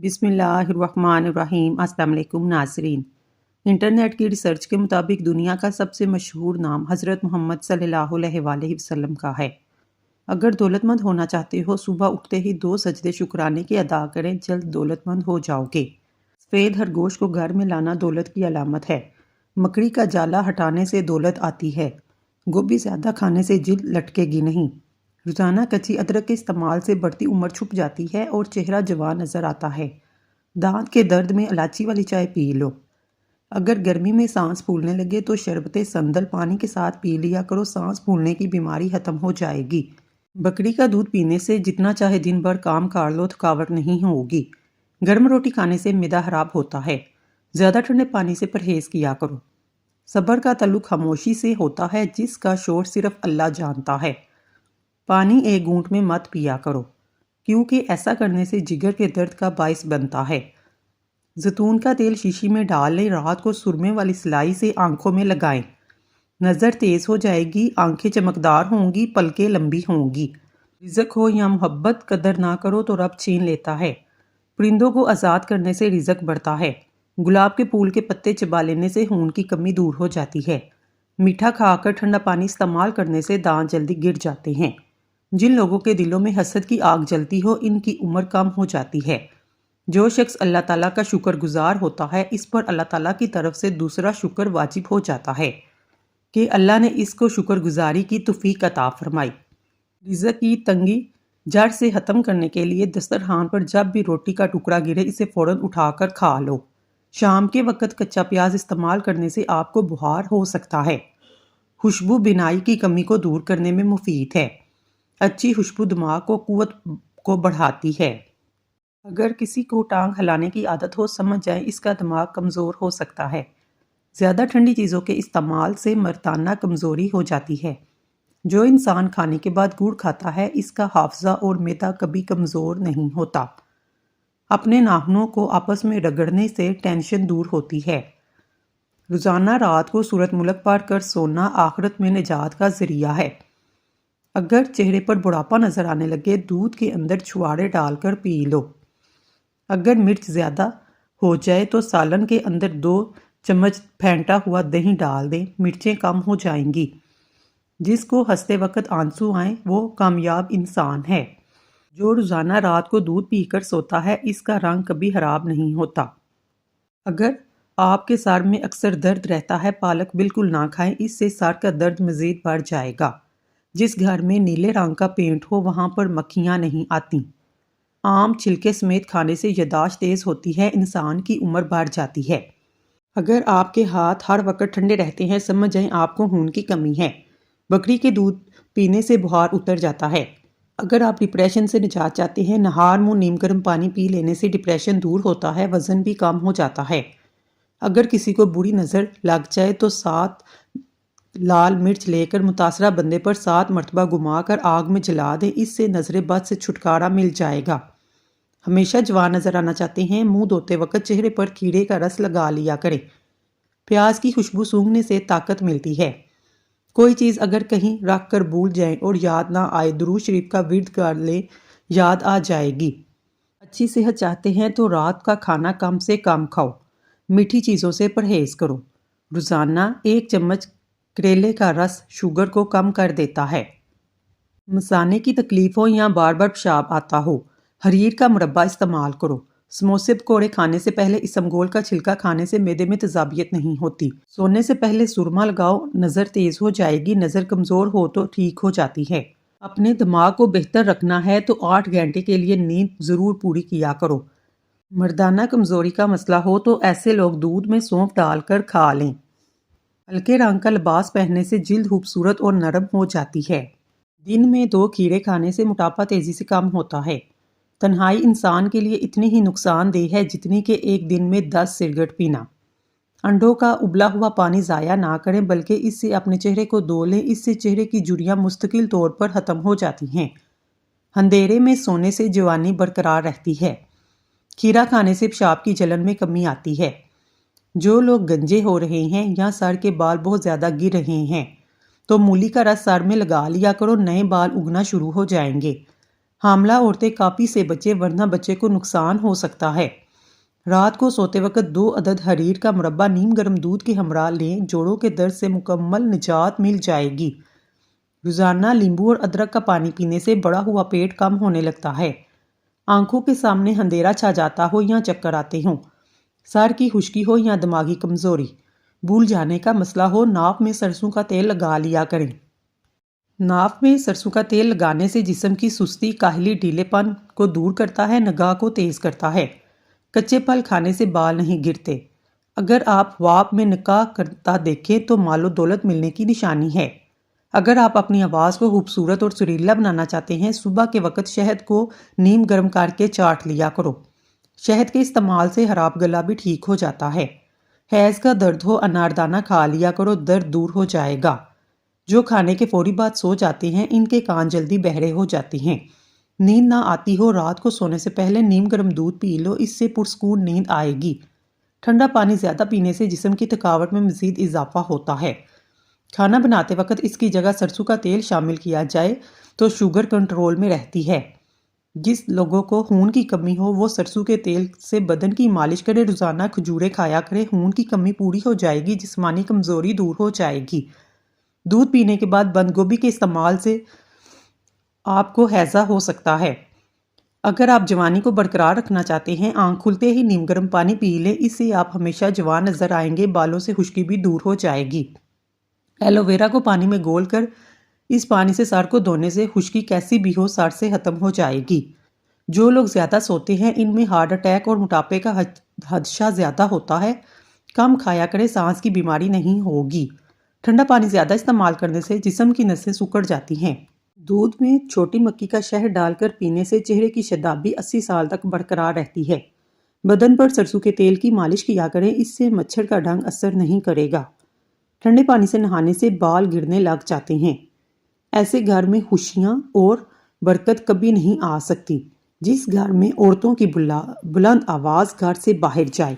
بسم اللہ الرحمن الرحیم۔ السلام علیکم ناظرین۔ انٹرنیٹ کی ریسرچ کے مطابق دنیا کا سب سے مشہور نام حضرت محمد صلی اللہ علیہ وآلہ وسلم کا ہے۔ اگر دولت مند ہونا چاہتے ہو، صبح اٹھتے ہی 2 سجدے شکرانے کے ادا کریں، جلد دولت مند ہو جاؤ گے۔ سفید خرگوش کو گھر میں لانا دولت کی علامت ہے۔ مکڑی کا جالا ہٹانے سے دولت آتی ہے۔ گوبھی زیادہ کھانے سے جلد لٹکے گی نہیں۔ روزانہ کچی ادرک کے استعمال سے بڑھتی عمر چھپ جاتی ہے اور چہرہ جوان نظر آتا ہے۔ دانت کے درد میں الائچی والی چائے پی لو۔ اگر گرمی میں سانس پھولنے لگے تو شربت سندل پانی کے ساتھ پی لیا کرو، سانس پھولنے کی بیماری ختم ہو جائے گی۔ بکری کا دودھ پینے سے جتنا چاہے دن بھر کام کر لو، تھکاوٹ نہیں ہوگی۔ گرم روٹی کھانے سے معدہ خراب ہوتا ہے۔ زیادہ ٹھنڈے پانی سے پرہیز کیا کرو۔ صبر کا تعلق خاموشی سے ہوتا ہے، جس کا شور صرف اللہ جانتا ہے۔ پانی ایک گھونٹ میں مت پیا کرو، کیونکہ ایسا کرنے سے جگر کے درد کا باعث بنتا ہے۔ زیتون کا تیل شیشی میں ڈال لیں، رات کو سرمے والی سلائی سے آنکھوں میں لگائیں۔ نظر تیز ہو جائے گی، آنکھیں چمکدار ہوں گی، پلکیں لمبی ہوں گی۔ رزق ہو یا محبت، قدر نہ کرو تو رب چھین لیتا ہے۔ پرندوں کو آزاد کرنے سے رزق بڑھتا ہے۔ گلاب کے پھول کے پتے چبا لینے سے خون کی کمی دور ہو جاتی ہے۔ میٹھا کھا کر ٹھنڈا پانی استعمال کرنے سے دانت جلدی گر جاتے ہیں۔ جن لوگوں کے دلوں میں حسد کی آگ جلتی ہو، ان کی عمر کم ہو جاتی ہے۔ جو شخص اللہ تعالیٰ کا شکر گزار ہوتا ہے، اس پر اللہ تعالیٰ کی طرف سے دوسرا شکر واجب ہو جاتا ہے کہ اللہ نے اس کو شکر گزاری کی توفیق عطا فرمائی۔ رزق کی تنگی جڑ سے ختم کرنے کے لیے دسترخوان پر جب بھی روٹی کا ٹکڑا گرے، اسے فوراً اٹھا کر کھا لو۔ شام کے وقت کچا پیاز استعمال کرنے سے آپ کو بخار ہو سکتا ہے۔ خوشبو بینائی کی کمی کو دور کرنے میں مفید ہے۔ اچھی خوشبو دماغ کو قوت کو بڑھاتی ہے۔ اگر کسی کو ٹانگ ہلانے کی عادت ہو، سمجھ جائیں اس کا دماغ کمزور ہو سکتا ہے۔ زیادہ ٹھنڈی چیزوں کے استعمال سے مردانہ کمزوری ہو جاتی ہے۔ جو انسان کھانے کے بعد گڑ کھاتا ہے، اس کا حافظہ اور معدہ کبھی کمزور نہیں ہوتا۔ اپنے ناخنوں کو آپس میں رگڑنے سے ٹینشن دور ہوتی ہے۔ روزانہ رات کو سورۃ ملک پڑھ کر سونا آخرت میں نجات کا ذریعہ ہے۔ اگر چہرے پر بڑھاپا نظر آنے لگے، دودھ کے اندر چھوارے ڈال کر پی لو۔ اگر مرچ زیادہ ہو جائے تو سالن کے اندر 2 چمچ پھینٹا ہوا دہی ڈال دیں، مرچیں کم ہو جائیں گی۔ جس کو ہنستے وقت آنسو آئیں، وہ کامیاب انسان ہے۔ جو روزانہ رات کو دودھ پی کر سوتا ہے، اس کا رنگ کبھی خراب نہیں ہوتا۔ اگر آپ کے سر میں اکثر درد رہتا ہے، پالک بالکل نہ کھائیں، اس سے سر کا درد مزید بڑھ جائے گا۔ جس گھر میں نیلے رنگ کا پینٹ ہو، وہاں پر مکھیاں نہیں آتی۔ آم چھلکے سمیت کھانے سے یادداشت تیز ہوتی ہے، انسان کی عمر بڑھ جاتی ہے۔ اگر آپ کے ہاتھ ہر وقت ٹھنڈے رہتے ہیں، سمجھ جائیں آپ کو خون کی کمی ہے۔ بکری کے دودھ پینے سے بخار اتر جاتا ہے۔ اگر آپ ڈپریشن سے نجات چاہتے ہیں، نہار منہ نیم گرم پانی پی لینے سے ڈپریشن دور ہوتا ہے، وزن بھی کم ہو جاتا ہے۔ اگر کسی کو بری نظر لگ جائے تو 7 لال مرچ لے کر متاثرہ بندے پر 7 مرتبہ گھما کر آگ میں جلا دیں، اس سے نظر بد سے چھٹکارا مل جائے گا۔ ہمیشہ جوان نظر آنا چاہتے ہیں، منہ دھوتے وقت چہرے پر کھیرے کا رس لگا لیا کریں۔ پیاز کی خوشبو سونگھنے سے طاقت ملتی ہے۔ کوئی چیز اگر کہیں رکھ کر بھول جائیں اور یاد نہ آئے، درود شریف کا ورد کر لیں، یاد آ جائے گی۔ اچھی صحت چاہتے ہیں تو رات کا کھانا کم سے کم کھاؤ۔ میٹھی چیزوں سے پرہیز کرو۔ روزانہ 1 چمچ کریلے کا رس شوگر کو کم کر دیتا ہے۔ مثانے کی تکلیف ہو یا بار بار پیشاب آتا ہو، حریر کا مربع استعمال کرو۔ سموسے پکوڑے کھانے سے پہلے اسمگول کا چھلکا کھانے سے معدے میں تیزابیت نہیں ہوتی۔ سونے سے پہلے سرما لگاؤ، نظر تیز ہو جائے گی۔ نظر کمزور ہو تو ٹھیک ہو جاتی ہے۔ اپنے دماغ کو بہتر رکھنا ہے تو 8 گھنٹے کے لیے نیند ضرور پوری کیا کرو۔ مردانہ کمزوری کا مسئلہ ہو تو ایسے لوگ دودھ میں سونف ڈال کر کھا لیں۔ ہلکے رنگ کا لباس پہننے سے جلد خوبصورت اور نرم ہو جاتی ہے۔ دن میں 2 کھیرے کھانے سے موٹاپا تیزی سے کم ہوتا ہے۔ تنہائی انسان کے لیے اتنی ہی نقصان دہ ہے جتنی کہ ایک دن میں 10 سگریٹ پینا۔ انڈوں کا ابلا ہوا پانی ضائع نہ کریں، بلکہ اس سے اپنے چہرے کو دھو لیں، اس سے چہرے کی جھریاں مستقل طور پر ختم ہو جاتی ہیں۔ اندھیرے میں سونے سے جوانی برقرار رہتی ہے۔ کھیرا کھانے سے پیشاب کی جلن میں کمی آتی ہے۔ جو لوگ گنجے ہو رہے ہیں یا سر کے بال بہت زیادہ گر رہے ہیں تو مولی کا رس سر میں لگا لیا کرو، نئے بال اگنا شروع ہو جائیں گے۔ حاملہ عورتیں کاپی سے بچیں ورنہ بچے کو نقصان ہو سکتا ہے۔ رات کو سوتے وقت 2 عدد حریر کا مربع نیم گرم دودھ کے ہمراہ لیں، جوڑوں کے درد سے مکمل نجات مل جائے گی۔ روزانہ لیمبو اور ادرک کا پانی پینے سے بڑا ہوا پیٹ کم ہونے لگتا ہے۔ آنکھوں کے سامنے اندھیرا چھا جاتا ہو یا چکر آتے ہوں، سر کی خشکی ہو یا دماغی کمزوری، بھول جانے کا مسئلہ ہو، ناف میں سرسوں کا تیل لگا لیا کریں۔ ناف میں سرسوں کا تیل لگانے سے جسم کی سستی، کاہلی، ڈھیلے پن کو دور کرتا ہے، نگاہ کو تیز کرتا ہے۔ کچے پھل کھانے سے بال نہیں گرتے۔ اگر آپ خواب میں نکاح کرتا دیکھیں تو مال و دولت ملنے کی نشانی ہے۔ اگر آپ اپنی آواز کو خوبصورت اور سریلا بنانا چاہتے ہیں، صبح کے وقت شہد کو نیم گرم کر کے چاٹ لیا کرو۔ شہد کے استعمال سے خراب گلا بھی ٹھیک ہو جاتا ہے۔ حیض کا درد ہو، اناردانہ کھا لیا کرو، درد دور ہو جائے گا۔ جو کھانے کے فوری بعد سو جاتے ہیں، ان کے کان جلدی بہرے ہو جاتے ہیں۔ نیند نہ آتی ہو، رات کو سونے سے پہلے نیم گرم دودھ پی لو، اس سے پرسکون نیند آئے گی۔ ٹھنڈا پانی زیادہ پینے سے جسم کی تھکاوٹ میں مزید اضافہ ہوتا ہے۔ کھانا بناتے وقت اس کی جگہ سرسوں کا تیل شامل کیا جائے تو شوگر کنٹرول میں رہتی ہے۔ جس لوگوں کو خون کی کمی ہو وہ سرسوں کے تیل سے بدن کی مالش کرے، روزانہ کھجوریں کھایا کرے، خون کی کمی پوری ہو جائے گی، جسمانی کمزوری دور ہو جائے گی۔ دودھ پینے کے بعد بند گوبھی کے استعمال سے آپ کو ہیضہ ہو سکتا ہے۔ اگر آپ جوانی کو برقرار رکھنا چاہتے ہیں، آنکھ کھلتے ہی نیم گرم پانی پی لیں، اس سے آپ ہمیشہ جوان نظر آئیں گے، بالوں سے خشکی بھی دور ہو جائے گی۔ ایلو ویرا کو پانی میں گول کر اس پانی سے سر کو دھونے سے خشکی کیسی بھی ہو سر سے ختم ہو جائے گی۔ جو لوگ زیادہ سوتے ہیں ان میں ہارٹ اٹیک اور موٹاپے کا خدشہ زیادہ ہوتا ہے۔ کم کھایا کرے، سانس کی بیماری نہیں ہوگی۔ ٹھنڈا پانی زیادہ استعمال کرنے سے جسم کی نسیں سکڑ جاتی ہیں۔ دودھ میں چھوٹی مکی کا شہد ڈال کر پینے سے چہرے کی شادابی 80 سال تک برقرار رہتی ہے۔ بدن پر سرسوں کے تیل کی مالش کیا کریں، اس سے مچھر کا ڈنگ اثر نہیں کرے گا۔ ٹھنڈے پانی سے نہانے سے بال گرنے لگ جاتے ہیں۔ ایسے گھر میں خوشیاں اور برکت کبھی نہیں آ سکتی جس گھر میں عورتوں کی بلند آواز گھر سے باہر جائے۔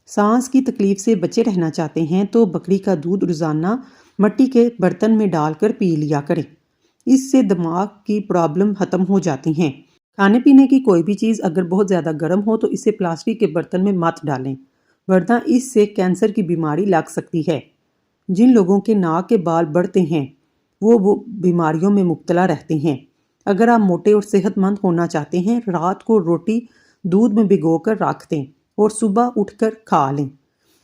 سانس کی تکلیف سے بچے رہنا چاہتے ہیں تو بکری کا دودھ روزانہ مٹی کے برتن میں ڈال کر پی لیا کریں، اس سے دماغ کی پرابلم ختم ہو جاتی ہیں۔ کھانے پینے کی کوئی بھی چیز اگر بہت زیادہ گرم ہو تو اسے پلاسٹک کے برتن میں مت ڈالیں، ورنہ اس سے کینسر کی بیماری لگ سکتی ہے۔ جن لوگوں کے ناک کے بال بڑھتے ہیں وہ بیماریوں میں مبتلا رہتے ہیں۔ اگر آپ موٹے اور صحت مند ہونا چاہتے ہیں، رات کو روٹی دودھ میں بھگو کر رکھ دیں اور صبح اٹھ کر کھا لیں،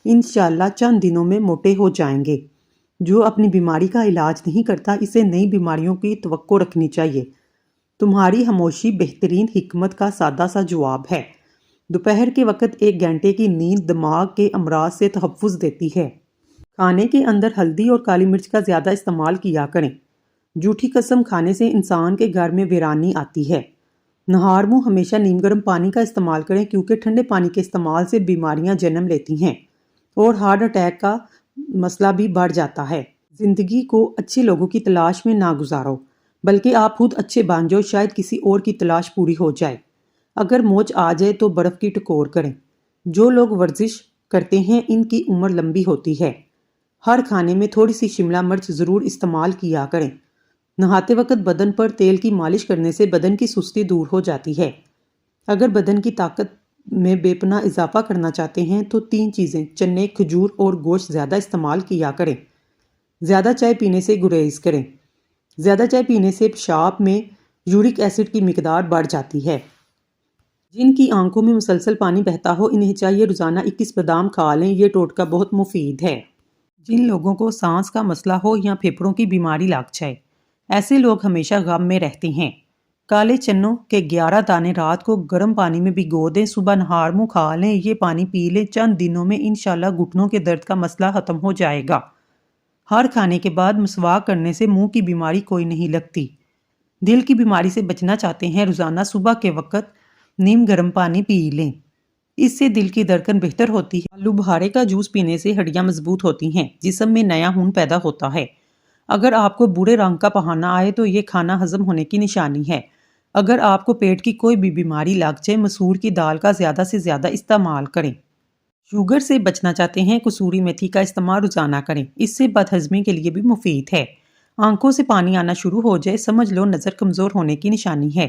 انشاءاللہ چند دنوں میں موٹے ہو جائیں گے۔ جو اپنی بیماری کا علاج نہیں کرتا، اسے نئی بیماریوں کی توقع رکھنی چاہیے۔ تمہاری خاموشی بہترین حکمت کا سادہ سا جواب ہے۔ دوپہر کے وقت 1 گھنٹے کی نیند دماغ کے امراض سے تحفظ دیتی ہے۔ کھانے کے اندر ہلدی اور کالی مرچ کا زیادہ استعمال کیا کریں۔ جھوٹی قسم کھانے سے انسان کے گھر میں ویرانی آتی ہے۔ نہار منہ ہمیشہ نیم گرم پانی کا استعمال کریں، کیونکہ ٹھنڈے پانی کے استعمال سے بیماریاں جنم لیتی ہیں اور ہارٹ اٹیک کا مسئلہ بھی بڑھ جاتا ہے۔ زندگی کو اچھے لوگوں کی تلاش میں نہ گزارو، بلکہ آپ خود اچھے بن جاؤ، شاید کسی اور کی تلاش پوری ہو جائے۔ اگر موچ آ جائے تو برف کی ٹکور کریں۔ جو لوگ ورزش کرتے ہیں ان کی عمر لمبی ہوتی ہے۔ ہر کھانے میں تھوڑی سی شملہ مرچ ضرور استعمال کیا کریں۔ نہاتے وقت بدن پر تیل کی مالش کرنے سے بدن کی سستی دور ہو جاتی ہے۔ اگر بدن کی طاقت میں بے پناہ اضافہ کرنا چاہتے ہیں تو 3 چیزیں چنے، کھجور اور گوشت زیادہ استعمال کیا کریں۔ زیادہ چائے پینے سے گریز کریں۔ زیادہ چائے پینے سے پیشاب میں یورک ایسڈ کی مقدار بڑھ جاتی ہے۔ جن کی آنکھوں میں مسلسل پانی بہتا ہو انہیں چاہیے روزانہ 21 بادام کھا لیں، یہ ٹوٹکا بہت مفید ہے۔ جن لوگوں کو سانس کا مسئلہ ہو یا پھیپھڑوں کی بیماری لگ جائے، ایسے لوگ ہمیشہ غم میں رہتے ہیں۔ کالے چنوں کے 11 دانے رات کو گرم پانی میں بھگو دیں، صبح نہار منہ کھا لیں، یہ پانی پی لیں، چند دنوں میں انشاءاللہ گھٹنوں کے درد کا مسئلہ ختم ہو جائے گا۔ ہر کھانے کے بعد مسواک کرنے سے منہ کی بیماری کوئی نہیں لگتی۔ دل کی بیماری سے بچنا چاہتے ہیں، روزانہ صبح کے وقت نیم گرم پانی پی لیں، اس سے دل کی دھڑکن بہتر ہوتی ہے۔ آلو بخارے کا جوس پینے سے ہڈیاں مضبوط ہوتی ہیں، جسم میں نیا خون پیدا ہوتا ہے۔ اگر آپ کو برے رنگ کا پہانا آئے تو یہ کھانا ہضم ہونے کی نشانی ہے۔ اگر آپ کو پیٹ کی کوئی بھی بیماری لگ جائے، مسور کی دال کا زیادہ سے زیادہ استعمال کریں۔ شوگر سے بچنا چاہتے ہیں، کسوری میتھی کا استعمال روزانہ کریں، اس سے بد ہضمی کے لیے بھی مفید ہے۔ آنکھوں سے پانی آنا شروع ہو جائے سمجھ لو نظر کمزور ہونے کی نشانی ہے۔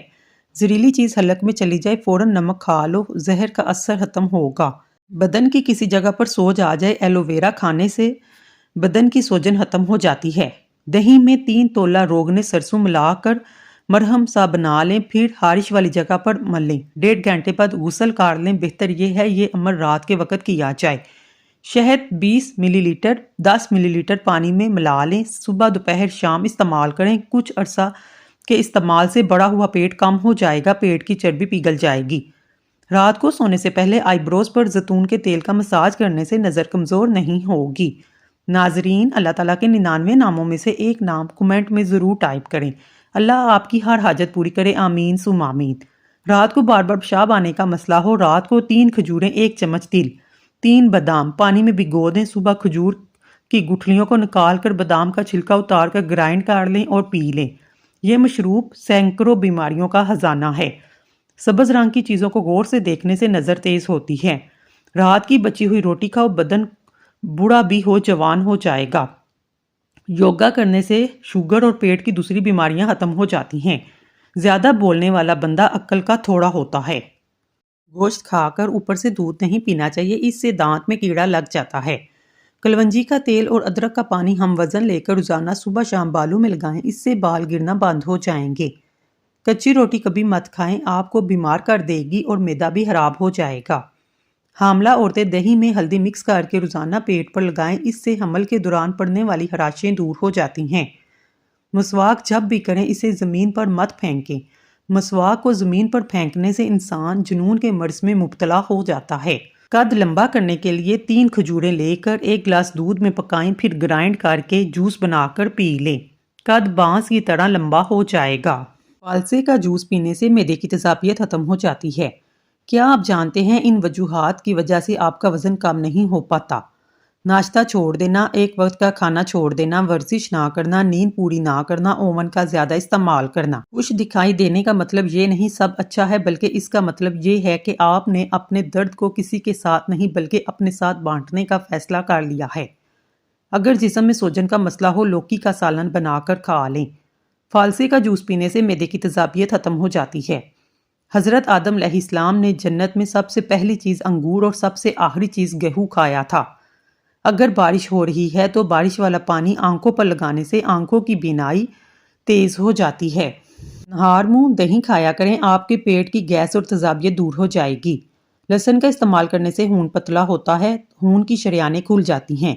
زہریلی چیز حلق میں چلی جائے فوراً نمک کھا لو، زہر کا اثر ختم ہوگا۔ بدن کی کسی جگہ پر سوج آ جائے ایلو ویرا کھانے سے بدن کی سوجن ختم ہو جاتی ہے۔ دہی میں 3 تولہ روغن سرسوں ملا کر مرہم سا بنا لیں، پھر خارش والی جگہ پر مل لیں، 1.5 گھنٹے بعد غسل کر لیں۔ بہتر یہ ہے یہ عمل رات کے وقت کیا جائے۔ شہد 20 ملی لیٹر 10 ملی لیٹر پانی میں ملا لیں، صبح دوپہر شام استعمال کریں۔ کچھ عرصہ کے استعمال سے بڑا ہوا پیٹ کم ہو جائے گا، پیٹ کی چربی پگھل جائے گی۔ رات کو سونے سے پہلے آئی بروز پر زیتون کے تیل کا مساج کرنے سے نظر کمزور نہیں ہوگی۔ ناظرین، اللہ تعالیٰ کے 99 ناموں میں سے ایک نام کمنٹ میں ضرور ٹائپ کریں۔ اللہ آپ کی ہر حاجت پوری کرے، آمین ثم آمین۔ رات کو بار بار پیشاب آنے کا مسئلہ ہو، رات کو 3 کھجوریں 1 چمچ تل 3 بادام پانی میں بھگو دیں، صبح کھجور کی گٹھلیوں کو نکال کر بادام کا چھلکا اتار کر گرائنڈ کر لیں اور پی لیں۔ یہ مشروب سینکڑوں بیماریوں کا خزانہ ہے۔ سبز رنگ کی چیزوں کو غور سے دیکھنے سے نظر تیز ہوتی ہے۔ رات کی بچی ہوئی روٹی کھاؤ، بدن بوڑھا بھی ہو جوان ہو جائے گا۔ یوگا کرنے سے شوگر اور پیٹ کی دوسری بیماریاں ختم ہو جاتی ہیں۔ زیادہ بولنے والا بندہ عقل کا تھوڑا ہوتا ہے۔ گوشت کھا کر اوپر سے دودھ نہیں پینا چاہیے، اس سے دانت میں کیڑا لگ جاتا ہے۔ کلونجی کا تیل اور ادرک کا پانی ہم وزن لے کر روزانہ صبح شام بالوں میں لگائیں، اس سے بال گرنا بند ہو جائیں گے۔ کچی روٹی کبھی مت کھائیں، آپ کو بیمار کر دے گی اور معدہ بھی خراب ہو جائے گا۔ حاملہ عورتیں دہی میں ہلدی مکس کر کے روزانہ پیٹ پر لگائیں، اس سے حمل کے دوران پڑنے والی خراشیں دور ہو جاتی ہیں۔ مسواک جب بھی کریں اسے زمین پر مت پھینکیں۔ مسواک کو زمین پر پھینکنے سے انسان جنون کے مرض میں مبتلا ہو جاتا ہے۔ قد لمبا کرنے کے لیے 3 کھجوریں لے کر 1 گلاس دودھ میں پکائیں، پھر گرائنڈ کر کے جوس بنا کر پی لیں۔ قد بانس کی طرح لمبا ہو جائے گا۔ فالسے کا جوس پینے سے معدے کی تیزابیت ختم ہو جاتی ہے۔ کیا آپ جانتے ہیں ان وجوہات کی وجہ سے آپ کا وزن کم نہیں ہو پاتا؟ ناشتہ چھوڑ دینا، ایک وقت کا کھانا چھوڑ دینا، ورزش نہ کرنا، نیند پوری نہ کرنا، اوون کا زیادہ استعمال کرنا۔ خوش دکھائی دینے کا مطلب یہ نہیں سب اچھا ہے، بلکہ اس کا مطلب یہ ہے کہ آپ نے اپنے درد کو کسی کے ساتھ نہیں بلکہ اپنے ساتھ بانٹنے کا فیصلہ کر لیا ہے۔ اگر جسم میں سوجن کا مسئلہ ہو، لوکی کا سالن بنا کر کھا لیں۔ فالسے کا جوس پینے سے معدے کی تیزابیت ختم ہو جاتی ہے۔ حضرت آدم علیہ السلام نے جنت میں سب سے پہلی چیز انگور اور سب سے آخری چیز گیہوں کھایا تھا۔ اگر بارش ہو رہی ہے تو بارش والا پانی آنکھوں پر لگانے سے آنکھوں کی بینائی تیز ہو جاتی ہے۔ نہار منہ دہی کھایا کریں، آپ کے پیٹ کی گیس اور تیزابیت دور ہو جائے گی۔ لہسن کا استعمال کرنے سے خون پتلا ہوتا ہے، خون کی شریانیں کھل جاتی ہیں۔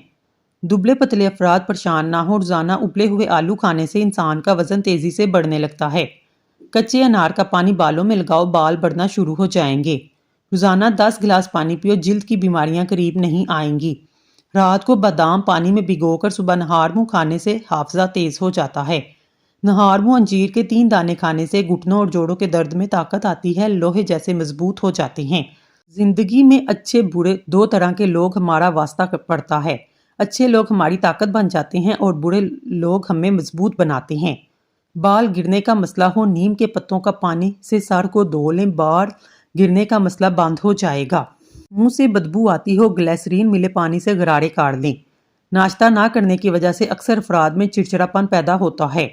دبلے پتلے افراد پریشان نہ ہو، روزانہ ابلے ہوئے آلو کھانے سے انسان کا وزن تیزی سے بڑھنے لگتا ہے۔ کچے انار کا پانی بالوں میں لگاؤ، بال بڑھنا شروع ہو جائیں گے۔ روزانہ 10 گلاس پانی پیو، جلد کی بیماریاں قریب نہیں آئیں گی۔ رات کو بادام پانی میں بھگو کر صبح نہار منہ کھانے سے حافظہ تیز ہو جاتا ہے۔ نہار منہ انجیر کے 3 دانے کھانے سے گھٹنوں اور جوڑوں کے درد میں طاقت آتی ہے، لوہے جیسے مضبوط ہو جاتے ہیں۔ زندگی میں اچھے برے 2 طرح کے لوگ ہمارا واسطہ پڑتا ہے۔ اچھے لوگ ہماری طاقت بن جاتے ہیں اور برے لوگ ہمیں مضبوط بناتے ہیں۔ بال گرنے کا مسئلہ ہو، نیم کے پتوں کا پانی سے سر کو دھو لیں، بال گرنے کا مسئلہ بند ہو جائے گا۔ منہ سے بدبو آتی ہو، گلیسرین ملے پانی سے غرارے کاٹ لیں۔ ناشتہ نہ کرنے کی وجہ سے اکثر افراد میں چڑچڑاپن پیدا ہوتا ہے۔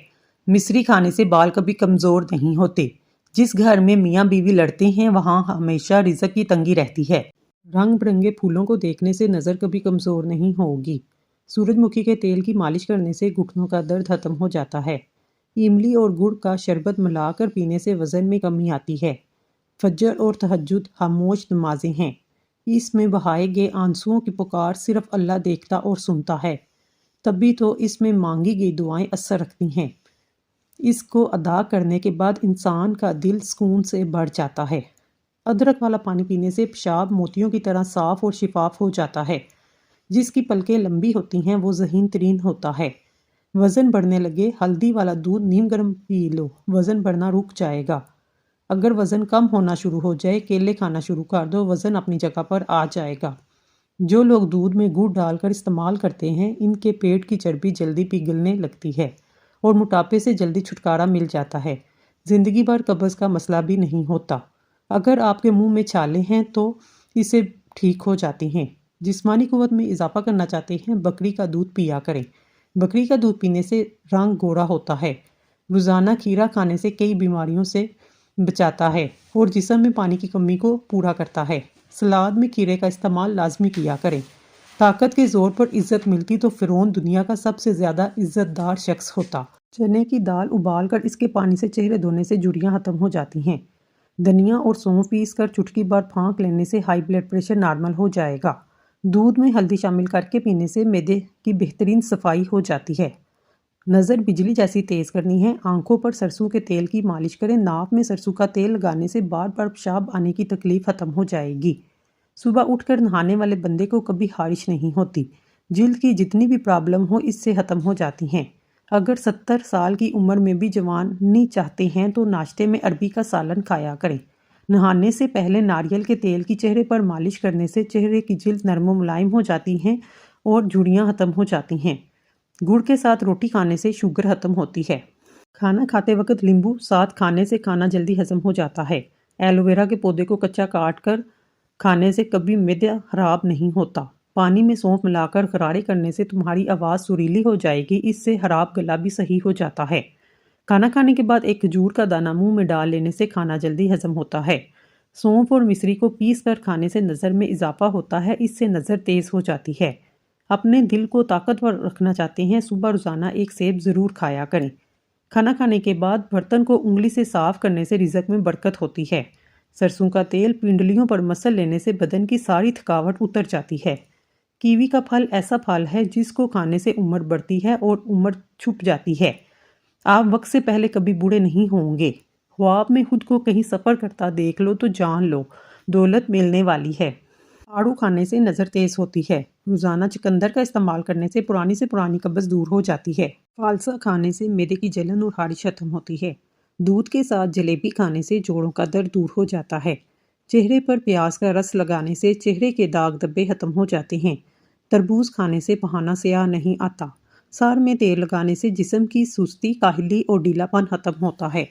مصری کھانے سے بال کبھی کمزور نہیں ہوتے۔ جس گھر میں میاں بیوی لڑتے ہیں وہاں ہمیشہ رزق کی تنگی رہتی ہے۔ رنگ برنگے پھولوں کو دیکھنے سے نظر کبھی کمزور نہیں ہوگی۔ سورج مکھی کے تیل کی مالش کرنے سے گھٹنوں کا درد ختم ہو جاتا ہے۔ املی اور گڑ کا شربت ملا کر پینے سے وزن میں کمی آتی ہے۔ فجر اور تہجد خاموش نمازیں ہیں۔ اس میں بہائے گئے آنسوؤں کی پکار صرف اللہ دیکھتا اور سنتا ہے، تبھی تو اس میں مانگی گئی دعائیں اثر رکھتی ہیں۔ اس کو ادا کرنے کے بعد انسان کا دل سکون سے بھر جاتا ہے۔ ادرک والا پانی پینے سے پیشاب موتیوں کی طرح صاف اور شفاف ہو جاتا ہے۔ جس کی پلکیں لمبی ہوتی ہیں وہ ذہین ترین ہوتا ہے۔ وزن بڑھنے لگے، ہلدی والا دودھ نیم گرم پی لو، وزن بڑھنا رک جائے گا۔ اگر وزن کم ہونا شروع ہو جائے، کیلے کھانا شروع کر دو، وزن اپنی جگہ پر آ جائے گا۔ جو لوگ دودھ میں گڑ ڈال کر استعمال کرتے ہیں ان کے پیٹ کی چربی جلدی پگھلنے لگتی ہے اور موٹاپے سے جلدی چھٹکارا مل جاتا ہے۔ زندگی بھر قبض کا مسئلہ بھی نہیں ہوتا۔ اگر آپ کے منہ میں چھالے ہیں تو اسے ٹھیک ہو جاتی ہیں۔ جسمانی قوت میں اضافہ کرنا چاہتے ہیں، بکری کا دودھ پیا کریں۔ بکری کا دودھ پینے سے رنگ گورا ہوتا ہے۔ روزانہ کھیرا کھانے سے کئی بیماریوں سے بچاتا ہے اور جسم میں پانی کی کمی کو پورا کرتا ہے۔ سلاد میں کھیرے کا استعمال لازمی کیا کریں۔ طاقت کے زور پر عزت ملتی تو فرعون دنیا کا سب سے زیادہ عزت دار شخص ہوتا۔ چنے کی دال ابال کر اس کے پانی سے چہرے دھونے سے جھریاں ختم ہو جاتی ہیں۔ دھنیا اور سونف پیس کر چٹکی بھر پھونک لینے سے ہائی بلڈ پریشر نارمل ہو جائے گا۔ دودھ میں ہلدی شامل کر کے پینے سے معدے کی بہترین صفائی ہو جاتی ہے۔ نظر بجلی جیسی تیز کرنی ہے، آنکھوں پر سرسوں کے تیل کی مالش کریں۔ ناک میں سرسوں کا تیل لگانے سے بار بار پیشاب آنے کی تکلیف ختم ہو جائے گی۔ صبح اٹھ کر نہانے والے بندے کو کبھی خارش نہیں ہوتی۔ جلد کی جتنی بھی پرابلم ہو اس سے ختم ہو جاتی ہیں۔ اگر 70 سال کی عمر میں بھی جوانی چاہتے ہیں تو ناشتے میں عربی کا سالن کھایا کریں۔ نہانے سے پہلے ناریل کے تیل کی چہرے پر مالش کرنے سے چہرے کی جلد نرم و ملائم ہو جاتی ہیں اور جھریاں ختم ہو جاتی ہیں۔ گڑ کے ساتھ روٹی کھانے سے شوگر ختم ہوتی ہے۔ کھانا کھاتے وقت لیمبو ساتھ کھانے سے کھانا جلدی ہضم ہو جاتا ہے۔ ایلو ویرا کے پودے کو کچا کاٹ کر کھانے سے کبھی معدہ خراب نہیں ہوتا۔ پانی میں سونف ملا کر غرارے کرنے سے تمہاری آواز سریلی ہو جائے گی، اس سے خراب گلا بھی صحیح ہو جاتا ہے۔ کھانا کھانے کے بعد ایک کھجور کا دانہ منہ میں ڈال لینے سے کھانا جلدی ہضم ہوتا ہے۔ سونف اور مصری کو پیس کر کھانے سے نظر میں اضافہ ہوتا ہے، اس سے نظر تیز ہو جاتی ہے۔ اپنے دل کو طاقتور رکھنا چاہتے ہیں، صبح روزانہ ایک سیب ضرور کھایا کریں۔ کھانا کھانے کے بعد برتن کو انگلی سے صاف کرنے سے رزق میں برکت ہوتی ہے۔ سرسوں کا تیل پنڈلیوں پر مسل لینے سے بدن کی ساری تھکاوٹ اتر جاتی ہے۔ کیوی کا پھل ایسا پھل ہے جس کو کھانے سے عمر بڑھتی ہے اور عمر چھپ جاتی ہے۔ آپ وقت سے پہلے کبھی بوڑھے نہیں ہوں گے۔ خواب میں خود کو کہیں سفر کرتا دیکھ لو تو جان لو دولت ملنے والی ہے۔ آڑو کھانے سے نظر تیز ہوتی ہے۔ روزانہ چقندر کا استعمال کرنے سے پرانی قبض دور ہو جاتی ہے۔ فالسا کھانے سے معدے کی جلن اور خارش ختم ہوتی ہے۔ دودھ کے ساتھ جلیبی کھانے سے جوڑوں کا درد دور ہو جاتا ہے۔ چہرے پر پیاز کا رس لگانے سے چہرے کے داغ دھبے ختم ہو جاتے ہیں۔ تربوز کھانے سے بہانہ سیاہ نہیں آتا۔ سر میں تیل لگانے سے جسم کی سستی، کاہلی اور ڈھیلا پن ختم ہوتا ہے۔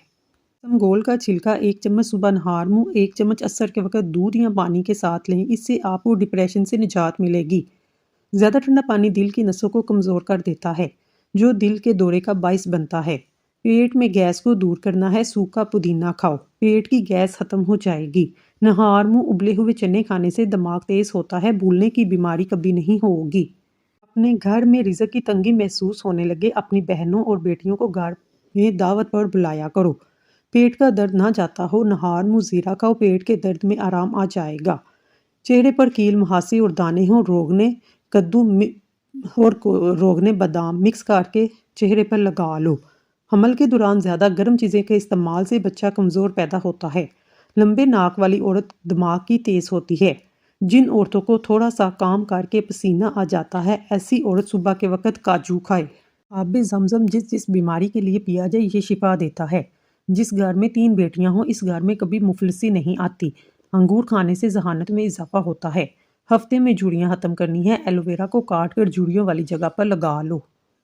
سمگول کا چھلکا 1 چمچ صبح نہار منہ 1 چمچ عصر کے وقت دودھ یا پانی کے ساتھ لیں، اس سے آپ کو ڈپریشن سے نجات ملے گی۔ زیادہ ٹھنڈا پانی دل کی نسوں کو کمزور کر دیتا ہے، جو دل کے دورے کا باعث بنتا ہے۔ پیٹ میں گیس کو دور کرنا ہے، سوکھا پودینہ کھاؤ، پیٹ کی گیس ختم ہو جائے گی۔ نہار منہ ابلے ہوئے چنے کھانے سے دماغ تیز ہوتا ہے، بھولنے کی بیماری کبھی نہیں ہوگی۔ اپنے گھر میں رزق کی تنگی محسوس ہونے لگے اپنی بہنوں اور بیٹیوں کو گھر میں دعوت پر بلایا کرو۔ پیٹ کا درد نہ جاتا ہو، نہار منہ زیرہ کھاؤ، پیٹ کے درد میں آرام آ جائے گا۔ چہرے پر کیل مہاسی اور دانے ہوں، روغنے کدو اور روغنے بادام مکس کر کے چہرے پر لگا لو۔ حمل کے دوران زیادہ گرم چیزیں کے استعمال سے بچہ کمزور پیدا ہوتا ہے۔ لمبے ناک والی عورت دماغ کی تیز ہوتی ہے۔ جن عورتوں کو تھوڑا سا کام کر کے پسینہ آ جاتا ہے، ایسی عورت صبح کے وقت کاجو کھائے۔ آب زمزم جس بیماری کے لیے پیا جائے یہ شفا دیتا ہے۔ جس گھر میں 3 بیٹیاں ہوں اس گھر میں کبھی مفلسی نہیں آتی۔ انگور کھانے سے ذہانت میں اضافہ ہوتا ہے۔ ہفتے میں جھریاں ختم کرنی ہے، ایلو ویرا کو کاٹ کر جھریوں والی جگہ پر لگا لو۔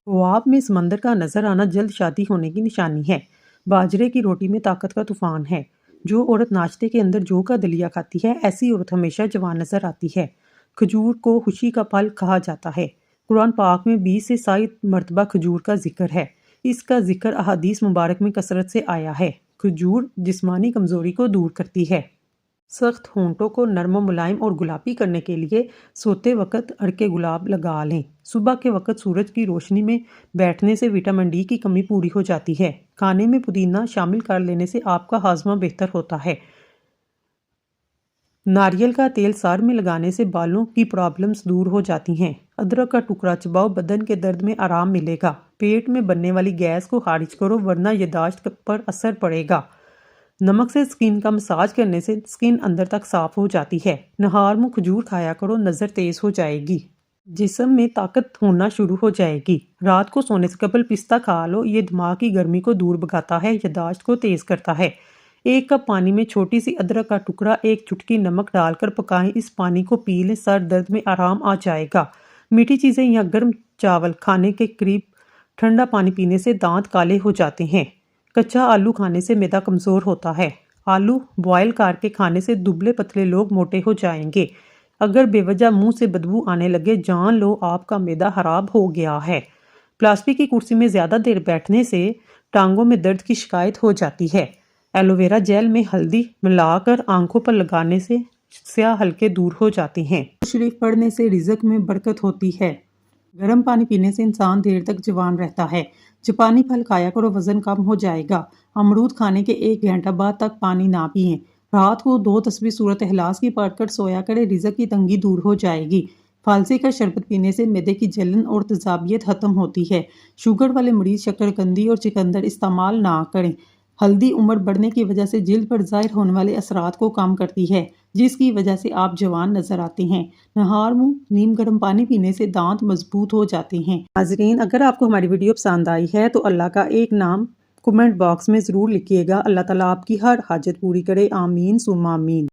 خواب میں سمندر کا نظر آنا جلد شادی ہونے کی نشانی ہے۔ باجرے کی روٹی میں طاقت کا طوفان ہے۔ جو عورت ناشتے کے اندر جو کا دلیا کھاتی ہے ایسی عورت ہمیشہ جوان نظر آتی ہے۔ کھجور کو خوشی کا پھل کہا جاتا ہے۔ قرآن پاک میں 20 سے 60 مرتبہ کھجور کا ذکر ہے۔ اس کا ذکر احادیث مبارک میں کثرت سے آیا ہے۔ کھجور جسمانی کمزوری کو دور کرتی ہے۔ سخت ہونٹوں کو نرم و ملائم اور گلابی کرنے کے لیے سوتے وقت عرق گلاب لگا لیں۔ صبح کے وقت سورج کی روشنی میں بیٹھنے سے وٹامن ڈی کی کمی پوری ہو جاتی ہے۔ کھانے میں پودینہ شامل کر لینے سے آپ کا ہاضمہ بہتر ہوتا ہے۔ ناریل کا تیل سر میں لگانے سے بالوں کی پرابلمز دور ہو جاتی ہیں۔ ادرک کا ٹکڑا چباؤ، بدن کے درد میں آرام ملے گا۔ پیٹ میں بننے والی گیس کو خارج کرو ورنہ یادداشت پر اثر پڑے گا۔ نمک سے سکن کا مساج کرنے سے سکن اندر تک صاف ہو جاتی ہے۔ نہار منہ کھجور کھایا کرو، نظر تیز ہو جائے گی۔ جسم میں طاقت ہونا شروع ہو جائے گی۔ رات کو سونے سے قبل پستہ کھا لو، یہ دماغ کی گرمی کو دور بھگاتا ہے، یادداشت کو تیز کرتا ہے۔ 1 کپ پانی میں چھوٹی سی ادرک کا ٹکڑا، 1 چٹکی نمک ڈال کر پکائیں، اس پانی کو پی لیں، سر درد میں آرام آ جائے گا۔ میٹھی چیزیں یا گرم چاول کھانے کے قریب ٹھنڈا پانی پینے سے دانت کالے ہو جاتے ہیں۔ کچا آلو کھانے سے معدہ کمزور ہوتا ہے۔ آلو بوائل کر کے کھانے سے دبلے پتلے لوگ موٹے ہو جائیں گے۔ اگر بے وجہ منہ سے بدبو آنے لگے جان لو آپ کا معدہ خراب ہو گیا ہے۔ پلاسٹک کی کرسی میں زیادہ دیر بیٹھنے سے ٹانگوں میں درد کی شکایت ہو جاتی ہے۔ ایلو ویرا جیل میں ہلدی ملا کر آنکھوں پر لگانے سے سیاہ حلقے دور ہو جاتی ہیں۔ شریف پڑھنے سے رزق میں برکت ہوتی ہے۔ گرم پانی پینے سے انسان دیر تک جوان رہتا ہے۔ جاپانی پھل کھایا کرو، وزن کم ہو جائے گا۔ امرود کھانے کے 1 گھنٹہ بعد تک پانی نہ پئیں۔ رات کو 2 تسبیح سورۃ اخلاص کی پڑھ کر سویا کرے، رزق کی تنگی دور ہو جائے گی۔ فالسی کا شربت پینے سے معدے کی جلن اور تیزابیت ختم ہوتی ہے۔ شوگر والے مریض شکرقندی اور چقندر استعمال نہ کریں۔ ہلدی عمر بڑھنے کی وجہ سے جلد پر ظاہر ہونے والے اثرات کو کم کرتی ہے، جس کی وجہ سے آپ جوان نظر آتے ہیں۔ نہار منہ نیم گرم پانی پینے سے دانت مضبوط ہو جاتے ہیں۔ ناظرین، اگر آپ کو ہماری ویڈیو پسند آئی ہے تو اللہ کا ایک نام کمنٹ باکس میں ضرور لکھیے گا۔ اللہ تعالیٰ آپ کی ہر حاجت پوری کرے، آمین ثم آمین۔